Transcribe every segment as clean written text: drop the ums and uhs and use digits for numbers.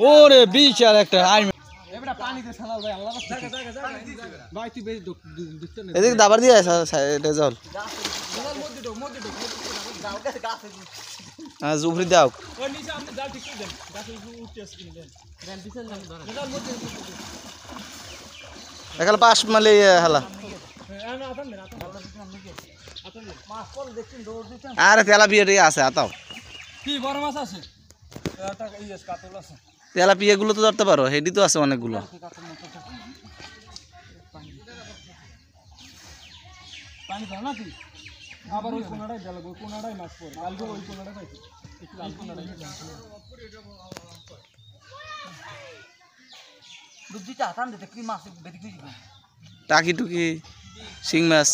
ওরে বিশাল একটা আই এদিকে দাবার দিয়ে জল হ্যাঁ জুফরি দাও এখানে পাশ মালে হালা আরে তেলা বিয়ে আছে আতাও কি বড় মাছ আছে কাতল আছে তেলা পিয়ে গুলো তো ধরতে পারো হেডি তো আছে অনেকগুলো পানি দাও না তুই আবার ওই কোনাটাই দেব ওই কোনাটাই মাছ পড়ে কালকে ওই কোনাটা পাইছি একটু লাল কোনাটাই দুধটা আতান দিতে কি মাছ বেদি কি টাকি টুকি শিং মাছ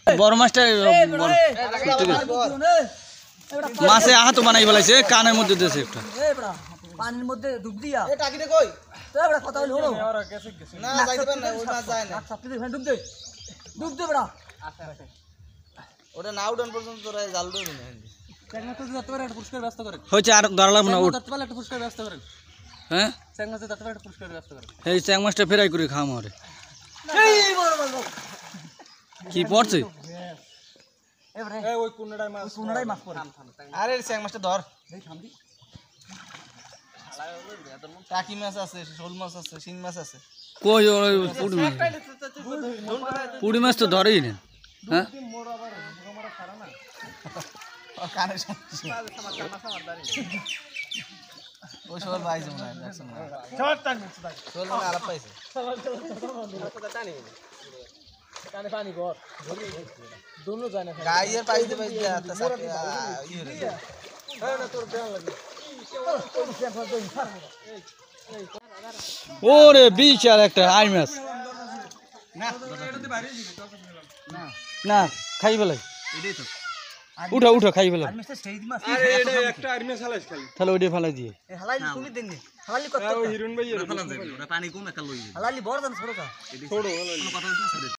বড় মাছটা মাছে আহাতো বানাই ফেলাইছে কানের মধ্যে দিয়েছে একটা পানির মধ্যে ডুব দিয়া এ টাকিতে কই এবড়া কথা হলো ওরা গেছে না যাইতে পার না ওই মাছ যায় না আচ্ছা তুই ডুব দে বড়া ওটা না উঠান পর্যন্ত তোরা জাল দেবে না চ্যাংমা তো যত একটা পুরস্কার ব্যস্ত করে হয়েছে আর ধরলাম না উঠ ততবেলা একটা পুরস্কার ব্যস্ত করেন হ্যাঁ চ্যাংমা তো ততবেলা একটা পুরস্কার ব্যস্ত করেন এই চ্যাং মাছটা ফেরাই করে খাওয়া মারে এই বড় বড় কি পড়ছে এবড়ে এই ওই কোনাটাই মাছ কোনাটাই মাছ পড়ে আরে স্যাং মাছটা ধর এই থামবি টাকি মাছ আছে শোল মাছ আছে শিং মাছ আছে কই ওই পুড়ি মাছ তো ধরেই না হ্যাঁ কানে ওই শোল ভাই যেমন দেখছেন শোল মানে আলাপ পাইছে কানে পানি গর দোনো যায় না গাইয়ের পাইতে পাইতে তা সাথে ই হলো হ্যাঁ না তোর দেন লাগে ওরে বিশাল একটা আই মাছ না খাই ফেলাই উঠো উঠো খাই ফেলাই আর মিস্টার সেই মাছ আরে এটা একটা আর্মি চালাইছ খালি তাহলে ওইটা ফেলাই দিয়ে এই হালাই তুমি দেন নি হালালি কত ওই হিরণ ভাই ফেলা যাবে ওটা পানি কম একটা লই হালালি বড় দান ছোট কা ছোড়ো